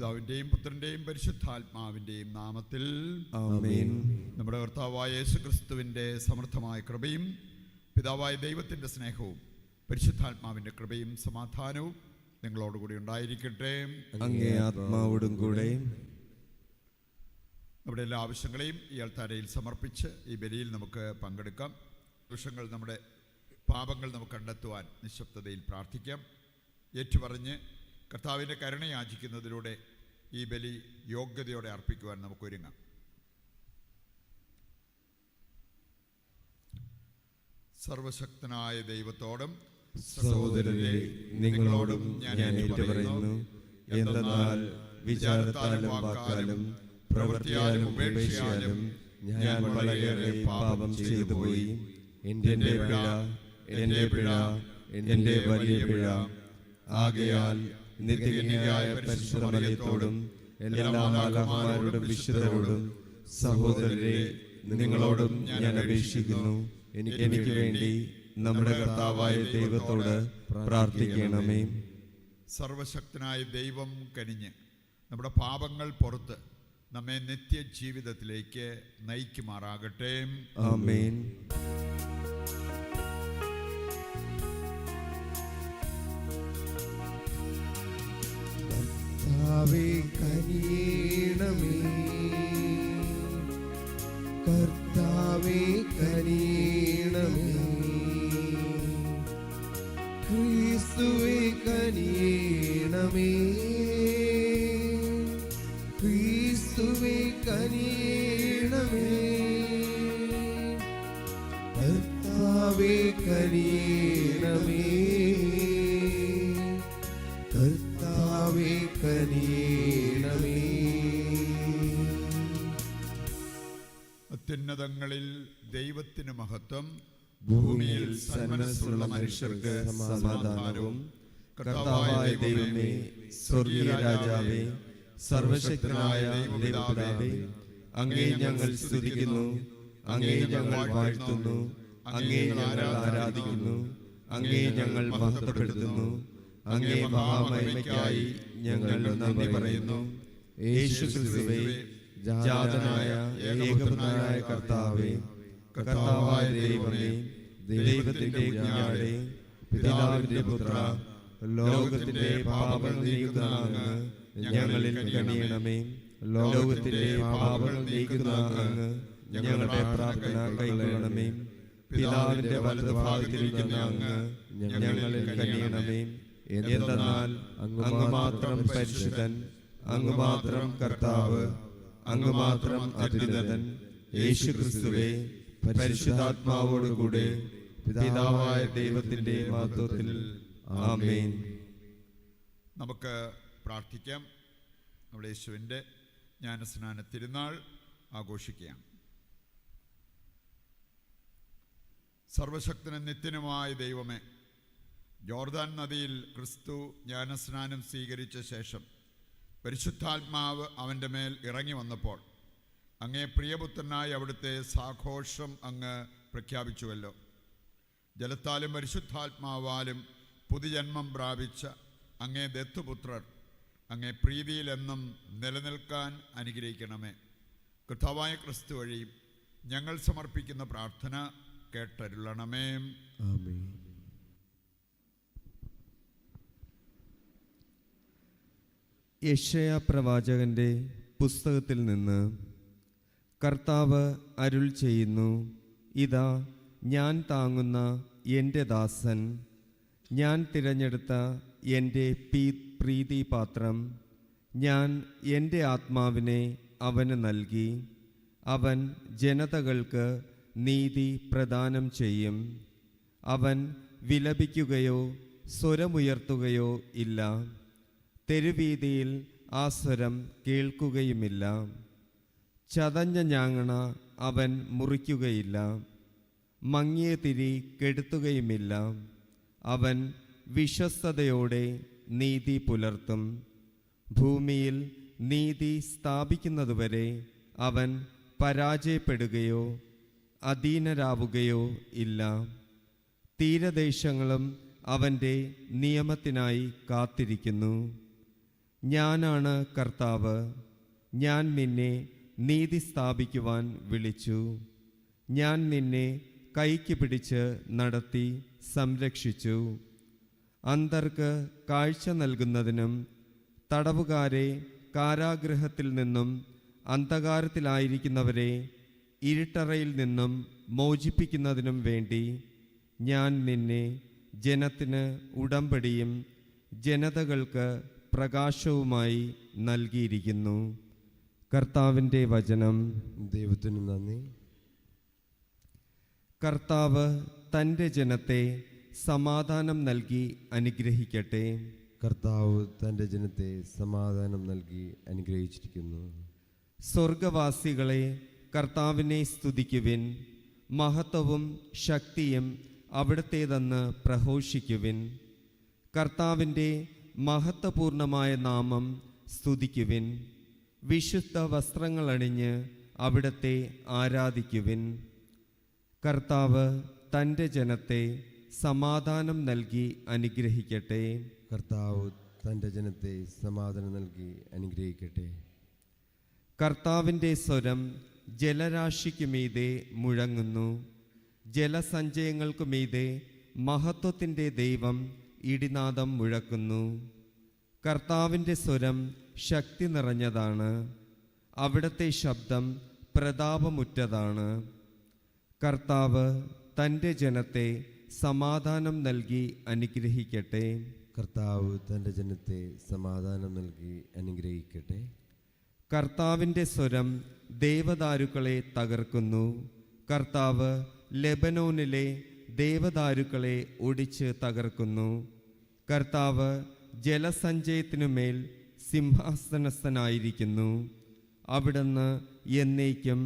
പിതാവിൻ്റെയും പുത്രൻ്റെയും പരിശുദ്ധാത്മാവിൻ്റെയും നാമത്തിൽ ആമേൻ. നമ്മുടെ കർത്താവായ യേശുക്രിസ്തുവിൻ്റെ സമൃദ്ധമായ കൃപയും പിതാവായ ദൈവത്തിൻ്റെ സ്നേഹവും പരിശുദ്ധാത്മാവിൻ്റെ കൃപയും സമാധാനവും നിങ്ങളോടുകൂടി ഉണ്ടായിരിക്കട്ടെ. അങ്ങേ ആത്മാവോടും കൂടെ. നമ്മുടെ എല്ലാ ആവശ്യങ്ങളെയും ഈ അൾത്താരയിൽ സമർപ്പിച്ച് ഈ ബലിയിൽ നമുക്ക് പങ്കെടുക്കാം. ദോഷങ്ങൾ, നമ്മുടെ പാപങ്ങൾ നമുക്ക് കണ്ടെത്തുവാൻ നിശബ്ദതയിൽ പ്രാർത്ഥിക്കാം. ഏറ്റുപറഞ്ഞ് കർത്താവിൻ്റെ കരുണ യാചിക്കുന്നതിലൂടെ ഈ ബലി യോഗ്യതയോടെ അർപ്പിക്കുവാൻ നമുക്കൊരുങ്ങാം. സർവശക്തനായ ദൈവത്തോടും സഹോദരരെ, നിങ്ങളോടും ഞാൻ ഏറ്റുപറയുന്നു, എന്തെന്നാൽ വിചാരത്താലും വാക്കാലും പ്രവൃത്തിയാലും ഉപേക്ഷയാലും ഞാൻ വളരെയേറെ പാപം ചെയ്തുപോയി. എൻ്റെ പിഴ, എൻ്റെ വലിയ പിഴ. ആകയാൽ നിത്യകന്യയായ പരിശുദ്ധ മറിയത്തോടും എല്ലാ മാലാഖമാരോടും വിശുദ്ധരോടും സഹോദരരെ, നിങ്ങളോടും ഞാൻ അപേക്ഷിക്കുന്നു, എനിക്ക് വേണ്ടി നമ്മുടെ കർത്താവായ ദൈവത്തോട് പ്രാർത്ഥിക്കണമേ. സർവശക്തനായ ദൈവം കനിഞ്ഞ് നമ്മുടെ പാപങ്ങൾ പുറത്ത് നമ്മെ നിത്യജീവിതത്തിലേക്ക് നയിക്കുമാറാകട്ടെ. ആമേൻ. കർത്താവേ കനിയണമേ, കർത്താവേ കനിയണമേ, ക്രിസ്തുവേ കനിയണമേ, ക്രിസ്തുവേ കനിയണമേ, കർത്താവേ കനിയണമേ, കർത്താവേ കനിയണമേ. അത്യുന്നതങ്ങളിൽ ദൈവത്തിന് മഹത്വം, ഭൂമിയിൽ സന്മനസ്സുള്ള മനുഷ്യർക്ക് സമാധാനവും. കർത്താവായ ദൈവമേ, സ്വർഗീയ രാജാവേ, സർവശക്തനായ ദൈവപിതാവേ, അങ്ങേ ഞങ്ങൾ സ്തുതിക്കുന്നു, അങ്ങേ ഞങ്ങൾ വാഴ്ത്തുന്നു, അങ്ങേ ഞങ്ങൾ ആരാധിക്കുന്നു, അങ്ങേ ഞങ്ങൾ മഹത്വപ്പെടുത്തുന്നു. അങ്ങേ മഹാമഹിമയ്ക്കായി ഞങ്ങൾ നന്ദി പറയുന്നു. യേശുക്രിസ്തുവേ, ജാതനായ ഏകപുത്രനായ കർത്താവേ, കർത്താവായ ദൈവമേ, ദൈവത്തിന്റെ കുഞ്ഞാടേ, പിതാവിന്റെ പുത്ര, ലോകത്തിന്റെ പാപങ്ങൾ നീക്കുന്ന അങ്ങ് ഞങ്ങളിൽ കനിയണമേ. ലോകത്തിന്റെ പാപങ്ങൾ നീക്കുന്ന അങ്ങ് ഞങ്ങളുടെ പ്രാർത്ഥന കൈക്കൊള്ളണമേ. പിതാവിന്റെ വലതുഭാഗത്തിരിക്കുന്ന അങ്ങ് ഞങ്ങളിൽ കനിയണമേ. എന്തെന്നാൽ അങ്ങ് മാത്രം പരിശുദ്ധൻ, അങ്ങ് മാത്രം കർത്താവ്, അങ്ങ് മാത്രം അത്യുന്നതൻ. യേശുക്രിസ്തുവേ, പരിശുദ്ധാത്മാവോടുകൂടെ പിതാവായ ദൈവത്തിന്റെ മഹത്വത്തിൽ. ആമേൻ. നമുക്ക് പ്രാർത്ഥിക്കാം. നമ്മുടെ യേശുവിൻ്റെ ജ്ഞാനസ്നാന തിരുനാൾ ആഘോഷിക്കുകയാണ്. സർവശക്തനും നിത്യനുമായ ദൈവമേ, ജോർദാൻ നദിയിൽ ക്രിസ്തു ജ്ഞാനസ്നാനം സ്വീകരിച്ച ശേഷം പരിശുദ്ധാത്മാവ് അവൻ്റെ മേൽ ഇറങ്ങി വന്നപ്പോൾ അങ്ങേ പ്രിയപുത്രനായി അവിടുത്തെ സാഘോഷം അങ്ങ് പ്രഖ്യാപിച്ചുവല്ലോ. ജലത്താലും പരിശുദ്ധാത്മാവാലും പുതുജന്മം പ്രാപിച്ച അങ്ങേ ദത്തുപുത്രർ അങ്ങേ പ്രീതിയിലെന്നും നിലനിൽക്കാൻ അനുഗ്രഹിക്കണമേ. കർത്താവായ ക്രിസ്തു വഴി ഞങ്ങൾ സമർപ്പിക്കുന്ന പ്രാർത്ഥന കേട്ടരുളണമേ. ആമേൻ. യെശയ്യാ പ്രവാചകന്റെ പുസ്തകത്തിൽ നിന്ന്. കർത്താവ് അരുൾ ചെയ്യുന്നു, ഇതാ ഞാൻ താങ്ങുന്ന എൻ്റെ ദാസൻ, ഞാൻ തിരഞ്ഞെടുത്ത എൻ്റെ പ്രീതിപാത്രം. ഞാൻ എൻ്റെ ആത്മാവിനെ അവന് നൽകി, അവൻ ജനതകൾക്ക് നീതി പ്രദാനം ചെയ്യും. അവൻ വിലപിക്കുകയോ സ്വരമുയർത്തുകയോ ഇല്ല, തെരുവീതിയിൽ ആ സ്വരം കേൾക്കുകയുമില്ല. ചതഞ്ഞ ഞാങ്ങണ അവൻ മുറിക്കുകയില്ല, മങ്ങിയ തിരി കെടുത്തുകയുമില്ല. അവൻ വിശ്വസ്തയോടെ നീതി പുലർത്തും. ഭൂമിയിൽ നീതി സ്ഥാപിക്കുന്നതുവരെ അവൻ പരാജയപ്പെടുകയോ അധീനരാവുകയോ ഇല്ല. തീരദേശങ്ങളും അവൻ്റെ നിയമത്തിനായി കാത്തിരിക്കുന്നു. ഞാനാണ് കർത്താവ്, ഞാൻ നിന്നെ നീതി സ്ഥാപിക്കുവാൻ വിളിച്ചു. ഞാൻ നിന്നെ കൈക്ക് പിടിച്ച് നടത്തി സംരക്ഷിച്ചു. അന്ധർക്ക് കാഴ്ച നൽകുന്നതിനും തടവുകാരെ കാരാഗൃഹത്തിൽ നിന്നും അന്ധകാരത്തിലായിരിക്കുന്നവരെ ഇരുട്ടറയിൽ നിന്നും മോചിപ്പിക്കുന്നതിനും വേണ്ടി ഞാൻ നിന്നെ ജനത്തിന് ഉടമ്പടിയും ജനതകൾക്ക് പ്രകാശവുമായി നൽകിയിരിക്കുന്നു. കർത്താവിൻ്റെ വചനം. ദൈവത്തിന് നന്ദി. കർത്താവ് തൻ്റെ ജനത്തെ സമാധാനം നൽകി അനുഗ്രഹിക്കട്ടെ. കർത്താവ് തൻ്റെ ജനത്തെ സമാധാനം നൽകി അനുഗ്രഹിച്ചിരിക്കുന്നു. സ്വർഗവാസികളെ, കർത്താവിനെ സ്തുതിക്കുവിൻ. മഹത്വവും ശക്തിയും അവിടുത്തേതെന്ന് പ്രഘോഷിക്കുവിൻ. കർത്താവിൻ്റെ മഹത്വപൂർണമായ നാമം സ്തുതിക്കുവിൻ. വിശുദ്ധ വസ്ത്രങ്ങളണിഞ്ഞ് അവിടുത്തെ ആരാധിക്കുവിൻ. കർത്താവ് തൻ്റെ ജനത്തെ സമാധാനം നൽകി അനുഗ്രഹിക്കട്ടെ. കർത്താവ് തൻ്റെ ജനത്തെ സമാധാനം നൽകി അനുഗ്രഹിക്കട്ടെ. കർത്താവിൻ്റെ സ്വരം ജലരാശിക്കു മീതെ മുഴങ്ങുന്നു. ജലസഞ്ചയങ്ങൾക്കു മീതെ മഹത്വത്തിൻ്റെ ദൈവം ഇടിനാദം മുഴക്കുന്നു. കർത്താവിൻ്റെ സ്വരം ശക്തി നിറഞ്ഞതാണ്. അവിടുത്തെ ശബ്ദം പ്രതാപമുറ്റതാണ്. കർത്താവ് തൻ്റെ ജനത്തെ സമാധാനം നൽകി അനുഗ്രഹിക്കട്ടെ. കർത്താവ് തൻ്റെ ജനത്തെ സമാധാനം നൽകി അനുഗ്രഹിക്കട്ടെ. കർത്താവിൻ്റെ സ്വരം ദേവദാരുക്കളെ തകർക്കുന്നു. കർത്താവ് ലെബനോനിലെ ദേവദാരുക്കളെ ഒടിച്ച് തകർക്കുന്നു. കർത്താവ് ജലസഞ്ചയത്തിനുമേൽ സിംഹാസനസ്ഥനായിരിക്കുന്നു. അവിടുന്ന് എന്നേക്കും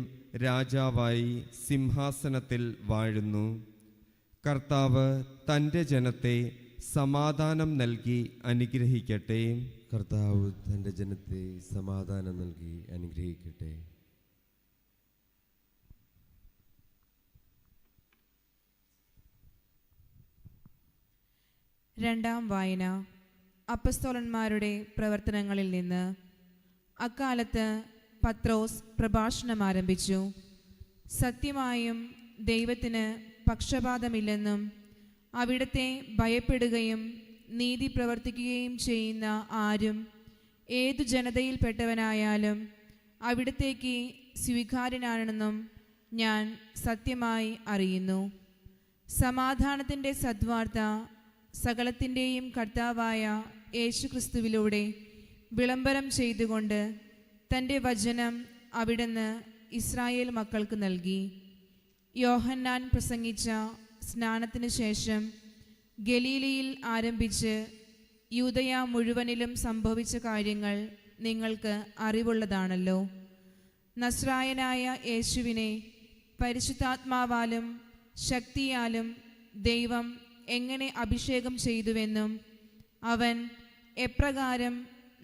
രാജാവായി സിംഹാസനത്തിൽ വാഴുന്നു. കർത്താവ് തൻ്റെ ജനത്തെ സമാധാനം നൽകി അനുഗ്രഹിക്കട്ടെ. കർത്താവ് തൻ്റെ ജനത്തെ സമാധാനം നൽകി അനുഗ്രഹിക്കട്ടെ. രണ്ടാം വായന. അപ്പസ്തോലന്മാരുടെ പ്രവർത്തനങ്ങളിൽ നിന്ന്. അക്കാലത്ത് പത്രോസ് പ്രഭാഷണം ആരംഭിച്ചു. സത്യമായും ദൈവത്തിന് പക്ഷപാതമില്ലെന്നും അവിടുത്തെ ഭയപ്പെടുകയും നീതി പ്രവർത്തിക്കുകയും ചെയ്യുന്ന ആരും ഏതു ജനതയിൽപ്പെട്ടവനായാലും അവിടുത്തേക്ക് സ്വീകാര്യനാണെന്നും ഞാൻ സത്യമായി അറിയുന്നു. സമാധാനത്തിൻ്റെ സദ്വാർത്ത സകലത്തിൻ്റെയും കർത്താവായ യേശുക്രിസ്തുവിലൂടെ വിളംബരം ചെയ്തുകൊണ്ട് തൻ്റെ വചനം അവിടുന്ന് ഇസ്രായേൽ മക്കൾക്ക് നൽകി. യോഹന്നാൻ പ്രസംഗിച്ച സ്നാനത്തിന് ശേഷം ഗലീലയിൽ ആരംഭിച്ച് യൂദയ മുഴുവനിലും സംഭവിച്ച കാര്യങ്ങൾ നിങ്ങൾക്ക് അറിവുള്ളതാണല്ലോ. നസ്രായനായ യേശുവിനെ പരിശുദ്ധാത്മാവാലും ശക്തിയാലും ദൈവം എങ്ങനെ അഭിഷേകം ചെയ്തുവെന്നും അവൻ എപ്രകാരം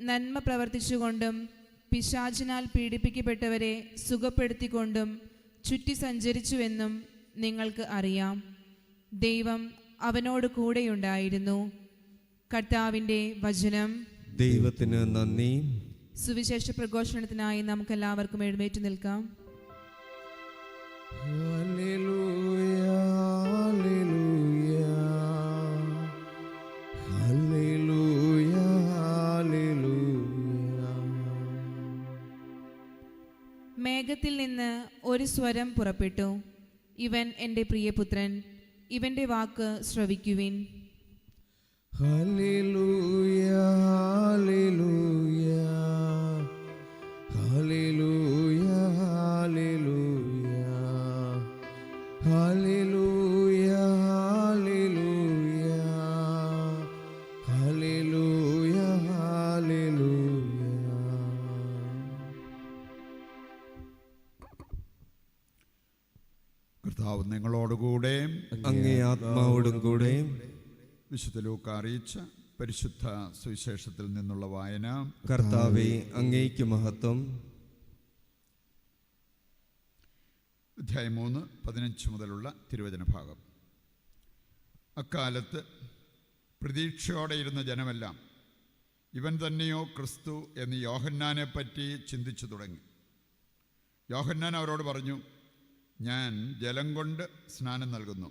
നന്മ പ്രവർത്തിച്ചുകൊണ്ടും പിശാചിനാൽ പീഡിപ്പിക്കപ്പെട്ടവരെ സുഖപ്പെടുത്തിക്കൊണ്ടും ചുറ്റി സഞ്ചരിച്ചുവെന്നും നിങ്ങൾക്ക് അറിയാം. ദൈവം അവനോട് കൂടെയുണ്ടായിരുന്നു. കർത്താവിൻ്റെ വചനം. ദൈവത്തിന് നന്ദി. സുവിശേഷ പ്രഘോഷണത്തിനായി നമുക്കെല്ലാവർക്കും എഴുന്നേറ്റ് നിൽക്കാം. ഹല്ലേലൂയ, ഹല്ലേലൂയ, ഹല്ലേലൂയ, ഹല്ലേലൂയ. മേഘത്തിൽ നിന്ന് ഒരു സ്വരം പുറപ്പെട്ടു. ഇവൻ എൻ്റെ പ്രിയപുത്രൻ, ഇവൻ്റെ വാക്ക് ശ്രവിക്കുവിൻ. ഹല്ലേലൂയ, ഹല്ലേലൂയ, ഹല്ലേലൂയ, ഹല്ലേലൂയ, ഹല്ലേലൂയ, ഹല്ലേലൂയ, ഹല്ലേലൂയ, ഹല്ലേലൂയ. കർത്താവ് നിങ്ങളോടുകൂടെ അങ്ങേ ആത്മാവോടും കൂടെ. വിശുദ്ധ ലൂക്ക അറിയിച്ച പരിശുദ്ധ സുവിശേഷത്തിൽ നിന്നുള്ള വായന. കർത്താവേ, അങ്ങേക്ക് മഹത്വം. അധ്യായം 3, 15 മുതലുള്ള തിരുവചന ഭാഗം. അക്കാലത്ത് പ്രതീക്ഷയോടെ ഇരുന്ന ജനമെല്ലാം ഇവൻ തന്നെയോ ക്രിസ്തു എന്ന് യോഹന്നാനെ പറ്റി ചിന്തിച്ചു തുടങ്ങി. യോഹന്നാൻ അവരോട് പറഞ്ഞു, ഞാൻ ജലം കൊണ്ട് സ്നാനം നൽകുന്നു,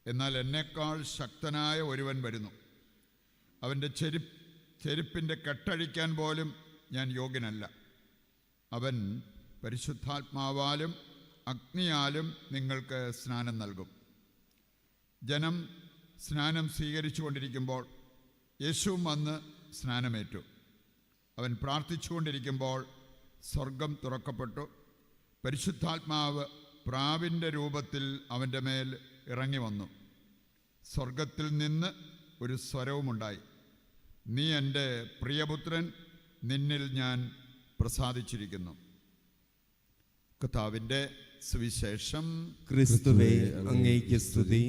എന്നാൽ എന്നേക്കാൾ ശക്തനായ ഒരുവൻ വരുന്നു. അവൻ്റെ ചെരുപ്പിൻ്റെ കെട്ടഴിക്കാൻ പോലും ഞാൻ യോഗ്യനല്ല. അവൻ പരിശുദ്ധാത്മാവാലും അഗ്നിയാലും നിങ്ങൾക്ക് സ്നാനം നൽകും. ജനം സ്നാനം സ്വീകരിച്ചു കൊണ്ടിരിക്കുമ്പോൾ യേശുവും വന്ന് സ്നാനമേറ്റു. അവൻ പ്രാർത്ഥിച്ചുകൊണ്ടിരിക്കുമ്പോൾ സ്വർഗം തുറക്കപ്പെട്ടു. പരിശുദ്ധാത്മാവ് പ്രാവിൻ്റെ രൂപത്തിൽ അവൻ്റെ മേൽ ഇറങ്ങി വന്നു. സ്വർഗത്തിൽ നിന്ന് ഒരു സ്വരവുമുണ്ടായി, നീ എൻ്റെ പ്രിയപുത്രൻ, നിന്നിൽ ഞാൻ പ്രസാദിച്ചിരിക്കുന്നു. കർത്താവിൻ്റെ സുവിശേഷം. ക്രിസ്തുവേ, അങ്ങേക്ക് സ്തുതി.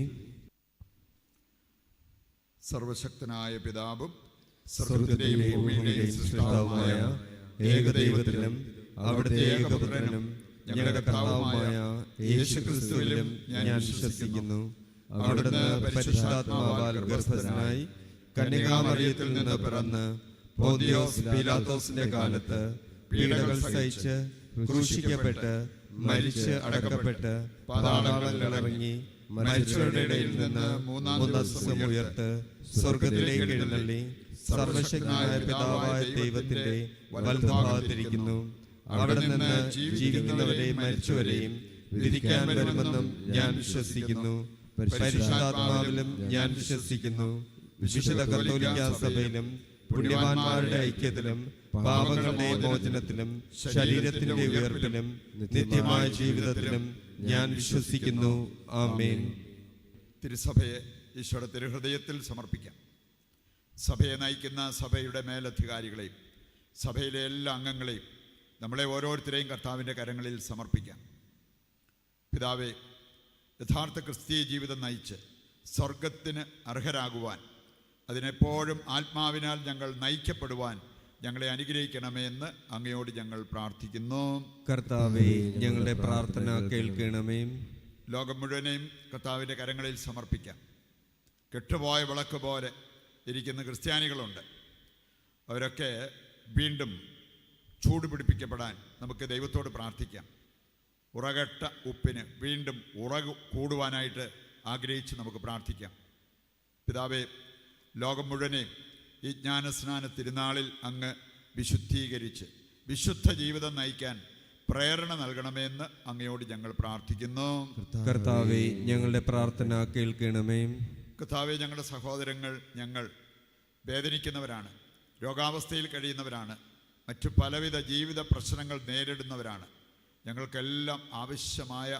സർവശക്തനായ പിതാവും സ്വർഗ്ഗത്തിലെയും ഭൂമിയിലെയും സൃഷ്ടാവുമായ ഏകദൈവത്തിലും അവിടുത്തെ ഏകപുത്രനും ഞങ്ങളുടെ കർത്താവുമായ യേശുക്രിസ്തുവിലും ഞാൻ വിശ്വസിക്കുന്നു. അവിടുന്ന് പരിശുദ്ധാത്മാവാൽ ഗർഭസ്ഥനായി കന്യകാമറിയത്തിൽ നിന്ന് പിറന്ന് പോന്തിയോസ് പീലാത്തോസിന്റെ കാലത്ത് പീഡകൾ സഹിച്ച് ക്രൂശിക്കപ്പെട്ട് മരിച്ച് അടക്കപ്പെട്ട് പാതാളങ്ങളിൽ ഇറങ്ങി മരിച്ചവരുടെ ഇടയിൽ നിന്ന് മൂന്നാം ദിവസം ഉയർത്ത് സ്വർഗത്തിലേക്ക് എഴുന്നള്ളി സർവശക്തനായ പിതാവായ ദൈവത്തിന്റെ വലതുഭാഗത്തിരിക്കുന്നു. അവിടെ നിന്ന് ജീവിക്കുന്നവരെയും മരിച്ചവരെയും വിധിക്കാൻ വരുമെന്നും ഞാൻ വിശ്വസിക്കുന്നു. പരിശുദ്ധാത്മാവിലും ഞാൻ വിശ്വസിക്കുന്നു. വിശുദ്ധ കത്തോലിക്കാ സഭയിലും പുണ്യവാന്മാരുടെ ഐക്യത്തിലും പാപങ്ങളുടെ മോചനത്തിലും ശരീരത്തിന്റെ ഉയർപ്പിലും നിത്യമായ ജീവിതത്തിലും ഞാൻ വിശ്വസിക്കുന്നു. ആമേൻ. തിരുസഭയെ ഈശോയുടെ തിരുഹൃദയത്തിൽ സമർപ്പിക്കാം. സഭയെ നയിക്കുന്ന സഭയുടെ മേലധികാരികളെയും സഭയിലെ എല്ലാ അംഗങ്ങളെയും നമ്മളെ ഓരോരുത്തരെയും കർത്താവിൻ്റെ കരങ്ങളിൽ സമർപ്പിക്കാം. പിതാവേ, യഥാർത്ഥ ക്രിസ്തീയ ജീവിതം നയിച്ച് സ്വർഗത്തിന് അർഹരാകുവാൻ, അതിനെപ്പോഴും ആത്മാവിനാൽ ഞങ്ങൾ നയിക്കപ്പെടുവാൻ ഞങ്ങളെ അനുഗ്രഹിക്കണമേ എന്ന് അങ്ങയോട് ഞങ്ങൾ പ്രാർത്ഥിക്കുന്നു. കർത്താവേ, ഞങ്ങളുടെ പ്രാർത്ഥന കേൾക്കണമേ. ലോകം മുഴുവനെയും കർത്താവിൻ്റെ കരങ്ങളിൽ സമർപ്പിക്കാം. കെട്ടുപോയ വിളക്ക് പോലെ ഇരിക്കുന്ന ക്രിസ്ത്യാനികളുണ്ട്. അവരൊക്കെ വീണ്ടും ചൂട് പിടിപ്പിക്കപ്പെടാൻ നമുക്ക് ദൈവത്തോട് പ്രാർത്ഥിക്കാം. ഉറകെട്ട ഉപ്പിന് വീണ്ടും ഉറകു കൂടുവാനായിട്ട് ആഗ്രഹിച്ച് നമുക്ക് പ്രാർത്ഥിക്കാം. പിതാവേ, ലോകം മുഴുവനെയും ഈ ജ്ഞാനസ്നാന തിരുനാളിൽ അങ്ങ് വിശുദ്ധീകരിച്ച് വിശുദ്ധ ജീവിതം നയിക്കാൻ പ്രേരണ നൽകണമെന്ന് അങ്ങയോട് ഞങ്ങൾ പ്രാർത്ഥിക്കുന്നു. കർത്താവേ, ഞങ്ങളുടെ പ്രാർത്ഥന കേൾക്കണമേ. കർത്താവേ, ഞങ്ങളുടെ സഹോദരങ്ങൾ ഞങ്ങൾ വേദനിക്കുന്നവരാണ്, രോഗാവസ്ഥയിൽ കഴിയുന്നവരാണ്, മറ്റു പലവിധ ജീവിത പ്രശ്നങ്ങൾ നേരിടുന്നവരാണ്. ഞങ്ങൾക്കെല്ലാം ആവശ്യമായ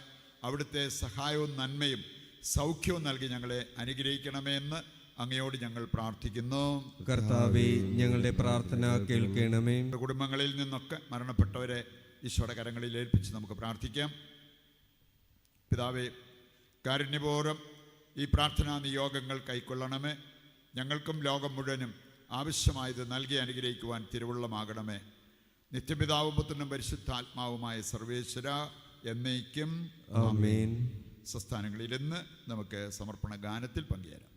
അവിടുത്തെ സഹായവും നന്മയും സൗഖ്യവും നൽകി ഞങ്ങളെ അനുഗ്രഹിക്കണമേ എന്ന് അങ്ങയോട് ഞങ്ങൾ പ്രാർത്ഥിക്കുന്നു. കർത്താവേ, ഞങ്ങളുടെ പ്രാർത്ഥന കേൾക്കണമേ. കുടുംബങ്ങളിൽ നിന്നൊക്കെ മരണപ്പെട്ടവരെ ഈശോയുടെ കരങ്ങളിൽ ഏൽപ്പിച്ച് നമുക്ക് പ്രാർത്ഥിക്കാം. പിതാവേ, കാരുണ്യപൂർവ്വം ഈ പ്രാർത്ഥനാ നിയോഗങ്ങൾ കൈക്കൊള്ളണമേ. ഞങ്ങൾക്കും ലോകം മുഴുവനും ആവശ്യമായത് നൽകി അനുഗ്രഹിക്കുവാൻ തിരുവുള്ളമാകണമേ. നിത്യപിതാവും പുത്രനും പരിശുദ്ധാത്മാവുമായ സർവേശ്വര എന്നേക്കും ആമേൻ. സംസ്ഥാനങ്ങളിൽ ഇന്ന് നമുക്ക് സമർപ്പണ ഗാനത്തിൽ പങ്കുചേരാം.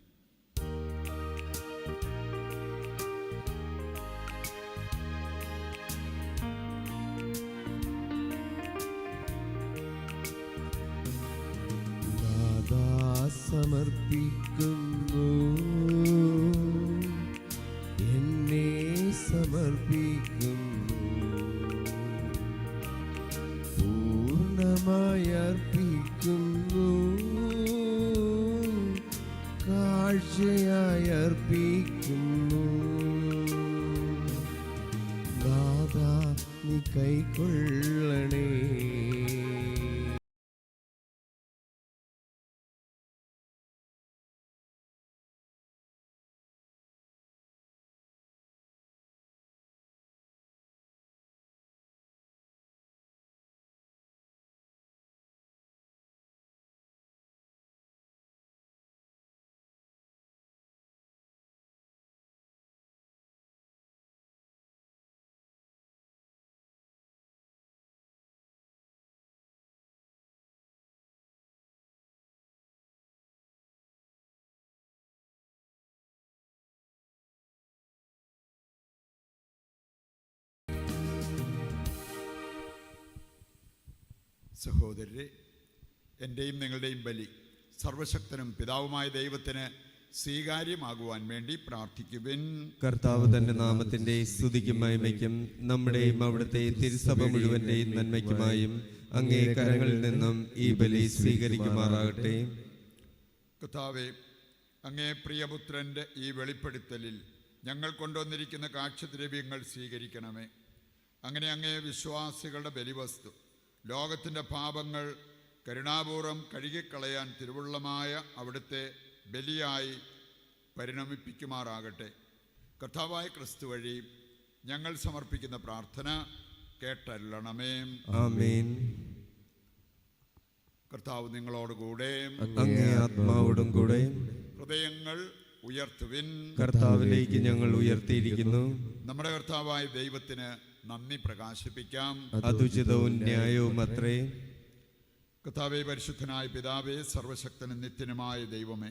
സമർപ്പിക്കുന്നു, എന്നെ സമർപ്പിക്കുന്നു, പൂർണ്ണമായി അർപ്പിക്കുന്നു, കാഴ്ചയായി അർപ്പിക്കുന്നു. ദാദാ, നീ കൈക്കൊള്ളണേ. സഹോദരരെ, എൻ്റെയും നിങ്ങളുടെയും ബലി സർവശക്തനും പിതാവുമായ ദൈവത്തിന് സ്വീകാര്യമാകുവാൻ വേണ്ടി പ്രാർത്ഥിക്കുവിൻ. കർത്താവ് തന്റെ നാമത്തിന്റെ സ്തുതിക്കും മഹിമയ്ക്കും നമ്മുടെയും അവിടുത്തെ തിരുസഭ മുഴുവന്റെയും നന്മയ്ക്കുമായും അങ്ങേ കരങ്ങളിൽ നിന്നും ഈ ബലി സ്വീകരിക്കുമാറാകട്ടെ. കർത്താവേ, അങ്ങേ പ്രിയപുത്രൻ്റെ ഈ വെളിപ്പെടുത്തലിൽ ഞങ്ങൾ കൊണ്ടുവന്നിരിക്കുന്ന കാഴ്ചദ്രവ്യങ്ങൾ സ്വീകരിക്കണമേ. അങ്ങനെ അങ്ങേ വിശ്വാസികളുടെ ബലിവസ്തു ലോകത്തിൻ്റെ പാപങ്ങൾ കരുണാപൂർവം കഴുകിക്കളയാൻ തിരുവുള്ളമായ അവിടുത്തെ ബലിയായി പരിണമിപ്പിക്കുമാറാകട്ടെ. കർത്താവായ ക്രിസ്തു വഴി ഞങ്ങൾ സമർപ്പിക്കുന്ന പ്രാർത്ഥന കേട്ടല്ലണമേ. ആമേൻ. കർത്താവ് നിങ്ങളോടുകൂടെ, അങ്ങേ ആത്മാവോടും കൂടെ. ഹൃദയങ്ങൾ ഉയർത്തുവിൻ. കർത്താവിലേക്ക് ഞങ്ങൾ ഉയർത്തിയിരിക്കുന്നു. നമ്മുടെ കർത്താവായ ദൈവത്തിന് നന്ദി പ്രകാശിപ്പിക്കാം. അതുചിതവും ന്യായവും അത്രേ. കർത്താവേ, പരിശുദ്ധനായ പിതാവേ, സർവശക്തനും നിത്യനുമായ ദൈവമേ,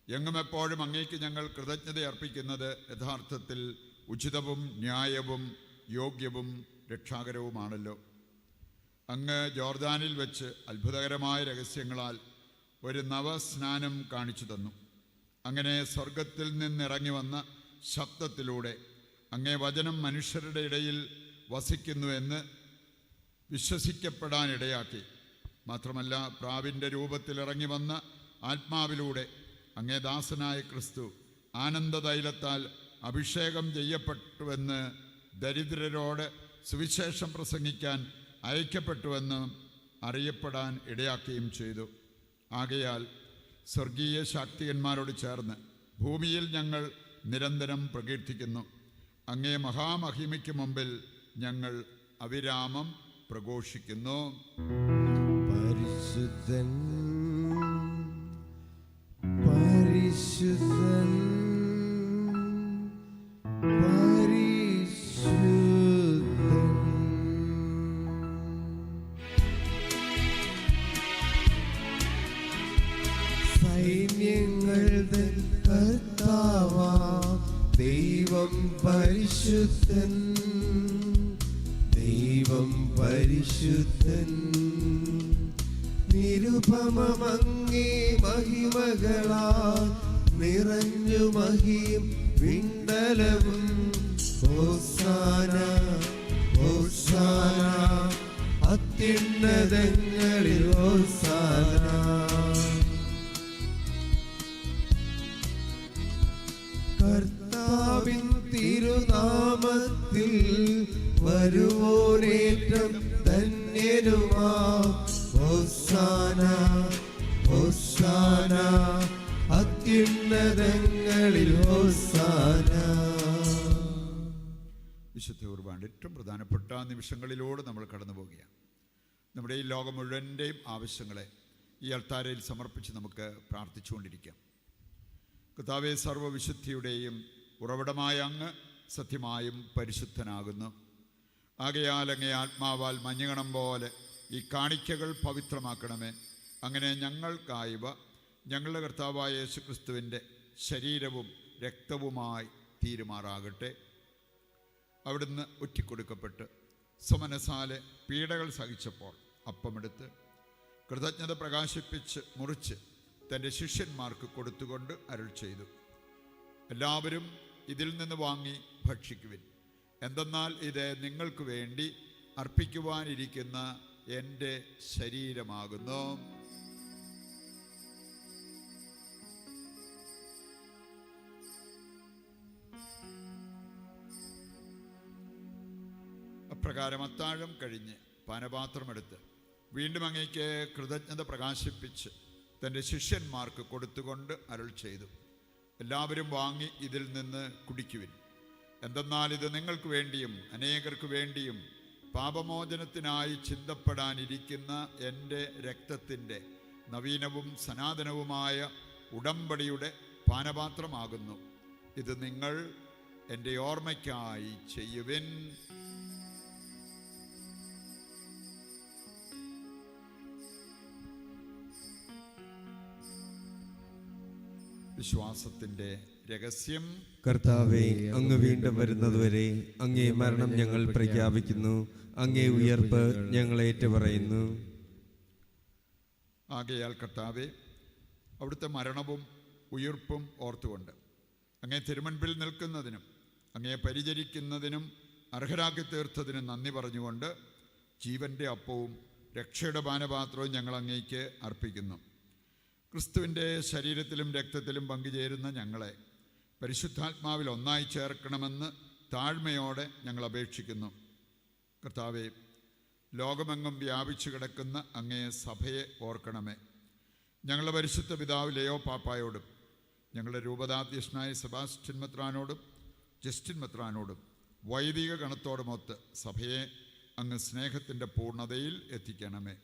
എങ്ങും എപ്പോഴും അങ്ങേക്ക് ഞങ്ങൾ കൃതജ്ഞത അർപ്പിക്കുന്നത് യഥാർത്ഥത്തിൽ ഉചിതവും ന്യായവും യോഗ്യവും രക്ഷാകരവുമാണല്ലോ. അങ്ങ് ജോർദാനിൽ വെച്ച് അത്ഭുതകരമായ രഹസ്യങ്ങളാൽ ഒരു നവസ്നാനം കാണിച്ചു തന്നു. അങ്ങനെ സ്വർഗത്തിൽ നിന്നിറങ്ങി വന്ന ശബ്ദത്തിലൂടെ അങ്ങേ വചനം മനുഷ്യരുടെ ഇടയിൽ വസിക്കുന്നുവെന്ന് വിശ്വസിക്കപ്പെടാനിടയാക്കി. മാത്രമല്ല, പ്രാവിൻ്റെ രൂപത്തിൽ ഇറങ്ങി വന്ന ആത്മാവിലൂടെ അങ്ങേ ദാസനായ ക്രിസ്തു ആനന്ദതൈലത്താൽ അഭിഷേകം ചെയ്യപ്പെട്ടുവെന്ന് ദരിദ്രരോട് സുവിശേഷം പ്രസംഗിക്കാൻ അയക്കപ്പെട്ടുവെന്ന് അറിയപ്പെടാൻ ഇടയാക്കുകയും ചെയ്തു. ആകയാൽ സ്വർഗീയ ശാക്തികന്മാരോട് ചേർന്ന് ഭൂമിയിൽ ഞങ്ങൾ നിരന്തരം പ്രകീർത്തിക്കുന്നു. അങ്ങേ മഹാമഹിമയ്ക്ക് മുമ്പിൽ ഞങ്ങൾ അവിരാമം പ്രഘോഷിക്കുന്നു. പരിശുദ്ധൻ പരിശുദ്ധൻ പരിശുദ്ധൻ. സൈന്യങ്ങളുടെ കർത്താവാ ദൈവം പരിശുദ്ധൻ, ദൈവം പരിശുദ്ധൻ. നിരുപമങ്ങേ മഹിമകളാൽ നിറഞ്ഞു മഹിയും വിണ്ടലവും. ഹോസാന ഹോസാന അത്യുന്നതങ്ങളിൽ ഹോസാന. കർത്താവിൻ തിരുനാമത്തിൽ വരുവോനേറ്റം ധന്യനുമാ. ഹോസാന ഹോസാന അത്യുന്നതങ്ങളിൽ ഹോസാന. വിശുദ്ധ കുർബാനയുടെ ഏറ്റവും പ്രധാനപ്പെട്ട നിമിഷങ്ങളിലൂടെ നമ്മൾ കടന്നു പോവുകയാണ്. നമ്മുടെ ഈ ലോകം മുഴുവൻ്റെയും ആവശ്യങ്ങളെ ഈ അൾത്താരയിൽ സമർപ്പിച്ച് നമുക്ക് പ്രാർത്ഥിച്ചുകൊണ്ടിരിക്കാം. കർത്താവേ, സർവ്വവിശുദ്ധിയുടെയും ഉറവിടമായ അങ്ങ് സത്യമായും പരിശുദ്ധനാകുന്നു. ആകയാൽ അങ്ങേ ആത്മാവാൽ മഞ്ഞുകണം പോലെ ഈ കാണിക്കകൾ പവിത്രമാക്കണമേ. അങ്ങനെ ഞങ്ങൾക്കായവ ഞങ്ങളുടെ കർത്താവായ യേശുക്രിസ്തുവിൻ്റെ ശരീരവും രക്തവുമായി തീരുമാറാകട്ടെ. അവിടുന്ന് ഒറ്റിക്കൊടുക്കപ്പെട്ട് സ്വമനസാലെ പീഡകൾ സഹിച്ചപ്പോൾ അപ്പമെടുത്ത് കൃതജ്ഞത പ്രകാശിപ്പിച്ച് മുറിച്ച് തൻ്റെ ശിഷ്യന്മാർക്ക് കൊടുത്തുകൊണ്ട് അരുൾ ചെയ്തു, എല്ലാവരും ഇതിൽ നിന്ന് വാങ്ങി ഭക്ഷിക്കുവിൻ. എന്തെന്നാൽ ഇത് നിങ്ങൾക്ക് വേണ്ടി അർപ്പിക്കുവാനിരിക്കുന്ന എൻ്റെ ശരീരമാകുന്നു. അപ്രകാരം അത്താഴം കഴിഞ്ഞ് പാനപാത്രമെടുത്ത് വീണ്ടും അങ്ങേക്ക് കൃതജ്ഞത പ്രകാശിപ്പിച്ച് തൻ്റെ ശിഷ്യന്മാർക്ക് കൊടുത്തുകൊണ്ട് അരുൾ ചെയ്തു, എല്ലാവരും വാങ്ങി ഇതിൽ നിന്ന് കുടിക്കുവിൻ. എന്തെന്നാൽ ഇത് നിങ്ങൾക്ക് വേണ്ടിയും അനേകർക്ക് വേണ്ടിയും പാപമോചനത്തിനായി ചിന്തപ്പെടാനിരിക്കുന്ന എൻ്റെ രക്തത്തിൻ്റെ നവീനവും സനാതനവുമായ ഉടമ്പടിയുടെ പാനപാത്രമാകുന്നു. ഇത് നിങ്ങൾ എൻ്റെ ഓർമ്മയ്ക്കായി ചെയ്യുവിൻ. വിശ്വാസത്തിൻ്റെ രഹസ്യം. കർത്താവേ, അങ്ങ് വീണ്ടും വരുന്നതുവരെ അങ്ങേ മരണം ഞങ്ങൾ പ്രഖ്യാപിക്കുന്നു, അങ്ങേ ഉയർപ്പ് ഞങ്ങൾ ഏറ്റുപറയുന്നു. ആകയാൽ കർത്താവെ, അവിടുത്തെ മരണവും ഉയിർപ്പും ഓർത്തുകൊണ്ട് അങ്ങേ തിരുമുൻപിൽ നിൽക്കുന്നതിനും അങ്ങയെ പരിചരിക്കുന്നതിനും അർഹരാക്കി തീർത്തതിനും നന്ദി പറഞ്ഞുകൊണ്ട് ജീവൻ്റെ അപ്പവും രക്ഷയുടെ പാനപാത്രവും ഞങ്ങൾ അങ്ങേക്ക് അർപ്പിക്കുന്നു. ക്രിസ്തുവിൻ്റെ ശരീരത്തിലും രക്തത്തിലും പങ്കുചേരുന്ന ഞങ്ങളെ പരിശുദ്ധാത്മാവിൽ ഒന്നായി ചേർക്കണമെന്ന് താഴ്മയോടെ ഞങ്ങൾ അപേക്ഷിക്കുന്നു. കർത്താവെ, ലോകമെങ്ങും വ്യാപിച്ചു കിടക്കുന്ന അങ്ങേ സഭയെ ഓർക്കണമേ. ഞങ്ങളുടെ പരിശുദ്ധ പിതാവ് ലെയോ പാപ്പായോടും ഞങ്ങളുടെ രൂപതാധ്യക്ഷനായ സെബാസ്റ്റ്യൻ മെത്രാനോടും ജസ്റ്റിൻ മെത്രാനോടും വൈദിക ഗണത്തോടുമൊത്ത് സഭയെ അങ്ങ് സ്നേഹത്തിൻ്റെ പൂർണ്ണതയിൽ എത്തിക്കണമേ.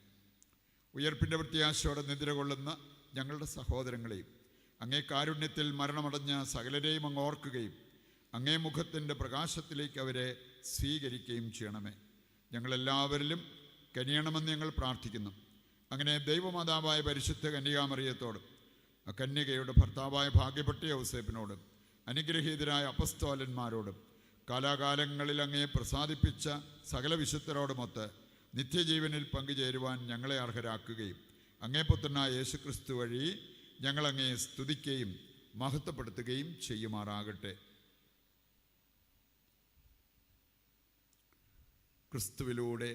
ഉയർപ്പിൻ്റെ പ്രത്യാശയോടെ നിദ്ര കൊള്ളുന്ന ഞങ്ങളുടെ സഹോദരങ്ങളെയും അങ്ങേ കാരുണ്യത്തിൽ മരണമടഞ്ഞ സകലരെയും അങ്ങ് ഓർക്കുകയും അങ്ങേ മുഖത്തിൻ്റെ പ്രകാശത്തിലേക്ക് അവരെ സ്വീകരിക്കുകയും ചെയ്യണമേ. ഞങ്ങളെല്ലാവരിലും കനിയണമെന്ന് ഞങ്ങൾ പ്രാർത്ഥിക്കുന്നു. അങ്ങനെ ദൈവമാതാവായ പരിശുദ്ധ കന്യകാമറിയത്തോടും കന്യകയുടെ ഭർത്താവായ ഭാഗ്യപ്പെട്ട യൗസേപ്പിനോടും അനുഗ്രഹീതരായ അപ്പസ്തോലന്മാരോടും കാലാകാലങ്ങളിൽ അങ്ങയെ പ്രസാദിപ്പിച്ച സകല വിശുദ്ധരോടുമൊത്ത് നിത്യജീവനിൽ പങ്കുചേരുവാൻ ഞങ്ങളെ അർഹരാക്കുകയും അങ്ങേ പുത്രനായ യേശുക്രിസ്തു വഴി ഞങ്ങളങ്ങയെ സ്തുതിക്കുകയും മഹത്വപ്പെടുത്തുകയും ചെയ്യുമാറാകട്ടെ. ക്രിസ്തുവിലൂടെ,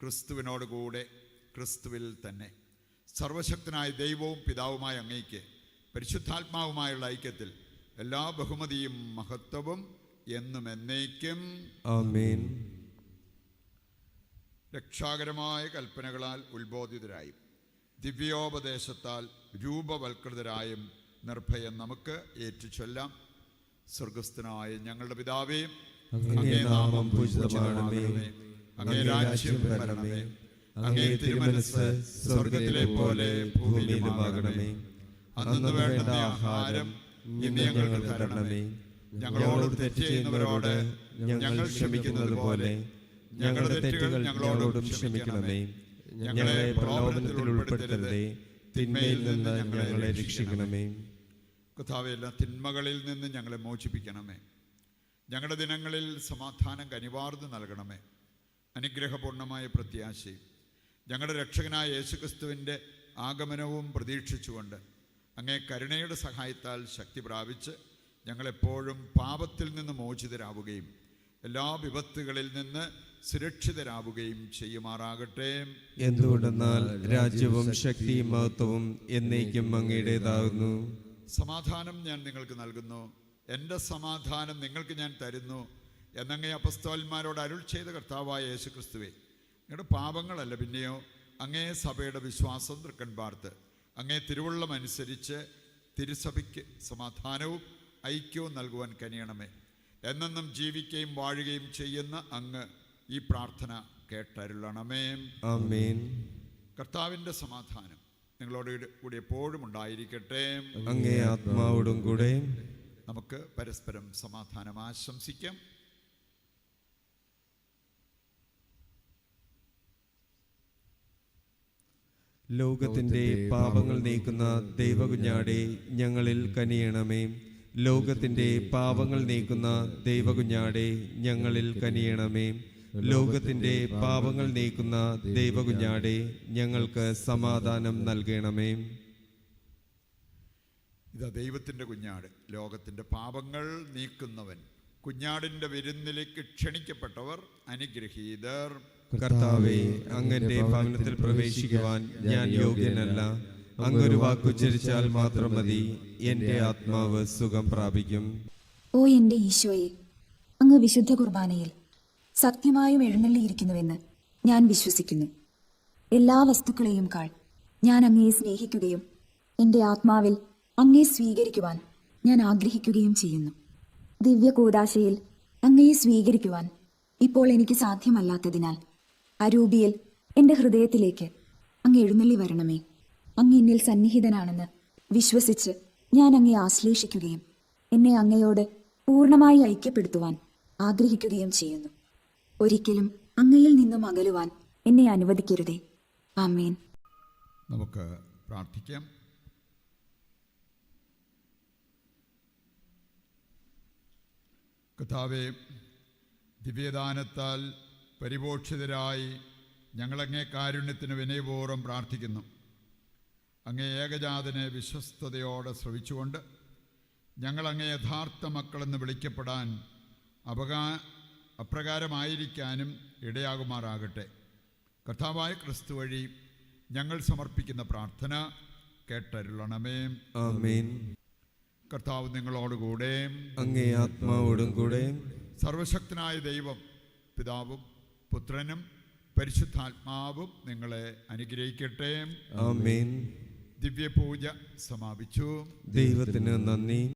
ക്രിസ്തുവിനോടുകൂടെ, ക്രിസ്തുവിൽ തന്നെ സർവശക്തനായ ദൈവവും പിതാവുമായ അങ്ങയ്ക്ക് പരിശുദ്ധാത്മാവുമായുള്ള ഐക്യത്തിൽ എല്ലാ ബഹുമതിയും മഹത്വവും എന്നും എന്നേക്കും ആമേൻ. രക്ഷാകരമായ കൽപ്പനകളാൽ ഉത്ബോധിതരായും ദിവ്യോപദേശത്താൽ രൂപവൽകൃതരായും നിർഭയം നമുക്ക് ഏറ്റുചൊല്ലാം. സ്വർഗസ്ഥനായ ഞങ്ങളുടെ പിതാവേ, അങ്ങേ നാമം പൂജിതമാകണമേ. അങ്ങേ രാജ്യം വരണമേ. അങ്ങേ തിരുമനസ്സ് സ്വർഗത്തിലെ പോലെ ഭൂമിയിലുമാകണമേ. അന്നു വേണ്ട ആഹാരം ഇന്ന് ഞങ്ങൾക്ക് തരണമേ. ഞങ്ങളോട് തെറ്റ് ചെയ്യുന്നവരോട് ഞങ്ങൾ ക്ഷമിക്കുന്നത് പോലെ ഞങ്ങളുടെ തെറ്റുകൾ ഞങ്ങളോടും ക്ഷമിക്കണമേ. ഞങ്ങളെ പ്രലോഭനത്തിൽ ഉൾപ്പെടുത്തരുതേ, തിന്മയിൽ നിന്ന് ഞങ്ങളെ രക്ഷിക്കണമേ. കർത്താവേ, എല്ലാ തിന്മകളിൽ നിന്ന് ഞങ്ങളെ മോചിപ്പിക്കണമേ. ഞങ്ങളുടെ ദിനങ്ങളിൽ സമാധാനം കനിവാർന്ന് നൽകണമേ. അനുഗ്രഹപൂർണമായ പ്രത്യാശയും ഞങ്ങളുടെ രക്ഷകനായ യേശുക്രിസ്തുവിൻ്റെ ആഗമനവും പ്രതീക്ഷിച്ചുകൊണ്ട് അങ്ങേ കരുണയുടെ സഹായത്താൽ ശക്തി പ്രാപിച്ച് ഞങ്ങളെപ്പോഴും പാപത്തിൽ നിന്ന് മോചിതരാവുകയും എല്ലാ വിപത്തുകളിൽ നിന്ന് സുരക്ഷിതരാവുകയും ചെയ്യുമാറാകട്ടെ. എന്തുകൊണ്ടെന്നാൽ രാജ്യവും ശക്തിയും മഹത്വവും എന്നേക്കും അങ്ങയുടേതാകുന്നു. സമാധാനം ഞാൻ നിങ്ങൾക്ക് നൽകുന്നു, എൻ്റെ സമാധാനം നിങ്ങൾക്ക് ഞാൻ തരുന്നു എന്നങ്ങേ അപ്പസ്തോലന്മാരോട് അരുൾ ചെയ്ത കർത്താവായ യേശുക്രിസ്തുവേ, നിങ്ങളുടെ പാപങ്ങളല്ല പിന്നെയോ അങ്ങേ സഭയുടെ വിശ്വാസം തൃക്കൺ പാർത്ത് അങ്ങേ തിരുവുള്ളം അനുസരിച്ച് തിരുസഭയ്ക്ക് സമാധാനവും ഐക്യവും നൽകുവാൻ കനിയണമേ. എന്നെന്നും ജീവിക്കുകയും വാഴുകയും ചെയ്യുന്ന അങ്ങ് ഈ പ്രാർത്ഥന കേട്ടരുളണമേ. ആമേൻ. കർത്താവിൻ്റെ സമാധാനം നിങ്ങളോട് കൂടി എപ്പോഴും ഉണ്ടായിരിക്കട്ടെ. അങ്ങേ ആത്മാവോടും കൂടെ. നമുക്ക് പരസ്പരം സമാധാനം ആശംസിക്കാം. ലോകത്തിന്റെ പാപങ്ങൾ നീക്കുന്ന ദൈവകുഞ്ഞാടെ ഞങ്ങളിൽ കനിയണമേ. ലോകത്തിന്റെ പാപങ്ങൾ നീക്കുന്ന ദൈവകുഞ്ഞാടെ ഞങ്ങളിൽ കനിയണമേ. ലോകത്തിന്റെ പാപങ്ങൾ നീക്കുന്ന ദൈവകുഞ്ഞാടെ ഞങ്ങൾക്ക് സമാധാനം നൽകണമേ. ഇതാ ദൈവത്തിൻ്റെ കുഞ്ഞാട്, ലോകത്തിൻ്റെ പാപങ്ങൾ നീക്കുന്നവൻ. കുഞ്ഞാടിൻ്റെ വിരുന്നിലേക്ക് ക്ഷണിക്കപ്പെട്ടവർ അനുഗ്രഹീതർ. കർത്താവേ, അങ്ങന്റെ ഭവനത്തിൽ പ്രവേശിക്കുവാൻ ഞാൻ യോഗ്യനല്ല. അങ്ങൊരു വാക്കുച്ചരിച്ചാൽ മാത്രം മതി, എന്റെ ആത്മാവ് സുഖം പ്രാപിക്കും. ഓ എന്റെ ഈശോയെ, അങ്ങ് വിശുദ്ധ കുർബാനയിൽ സത്യമായും എഴുന്നള്ളിയിരിക്കുന്നുവെന്ന് ഞാൻ വിശ്വസിക്കുന്നു. എല്ലാ വസ്തുക്കളെയും കാൾ ഞാൻ അങ്ങയെ സ്നേഹിക്കുകയും എന്റെ ആത്മാവിൽ അങ്ങയെ സ്വീകരിക്കുവാൻ ഞാൻ ആഗ്രഹിക്കുകയും ചെയ്യുന്നു. ദിവ്യ കൂദാശയിൽ അങ്ങയെ സ്വീകരിക്കുവാൻ ഇപ്പോൾ എനിക്ക് സാധ്യമല്ലാത്തതിനാൽ അരൂപിയിൽ എന്റെ ഹൃദയത്തിലേക്ക് അങ്ങ് എഴുന്നള്ളി വരണമേ. അങ്ങ് എന്നിൽ സന്നിഹിതനാണെന്ന് വിശ്വസിച്ച് ഞാൻ അങ്ങയെ ആശ്ലേഷിക്കുകയും എന്നെ അങ്ങയോട് പൂർണ്ണമായി ഐക്യപ്പെടുത്തുവാൻ ആഗ്രഹിക്കുകയും ചെയ്യുന്നു. ഒരിക്കലും അങ്ങയിൽ നിന്നും അകലുവാൻ എന്നെ അനുവദിക്കരുതേ. ആമേൻ. നമുക്ക് പ്രാർത്ഥിക്കാം. കർത്താവേ, ദിവ്യദാനത്താൽ പരിപോഷിതരായി ഞങ്ങളങ്ങേ കാരുണ്യത്തിന് വിനയപൂർവ്വം പ്രാർത്ഥിക്കുന്നു. അങ്ങേ ഏകജാതനെ വിശ്വസ്തയോടെ ശ്രവിച്ചുകൊണ്ട് ഞങ്ങൾ അങ്ങേ യഥാർത്ഥ മക്കളെന്ന് വിളിക്കപ്പെടാൻ അപ്രകാരമായിരിക്കാനും ഇടയാകുമാറാകട്ടെ. കർത്താവായ ക്രിസ്തു വഴി ഞങ്ങൾ സമർപ്പിക്കുന്ന പ്രാർത്ഥന കേട്ടരുളണമേ. ആമേൻ. കർത്താവ് നിങ്ങളോടുകൂടെ, അങ്ങേ ആത്മാവോടും കൂടെ. സർവശക്തനായ ദൈവം പിതാവും പുത്രനും പരിശുദ്ധാത്മാവും നിങ്ങളെ അനുഗ്രഹിക്കട്ടെ. ആമേൻ. ദിവ്യപൂജ സമാപിച്ചു. ദൈവത്തിന് നന്ദി.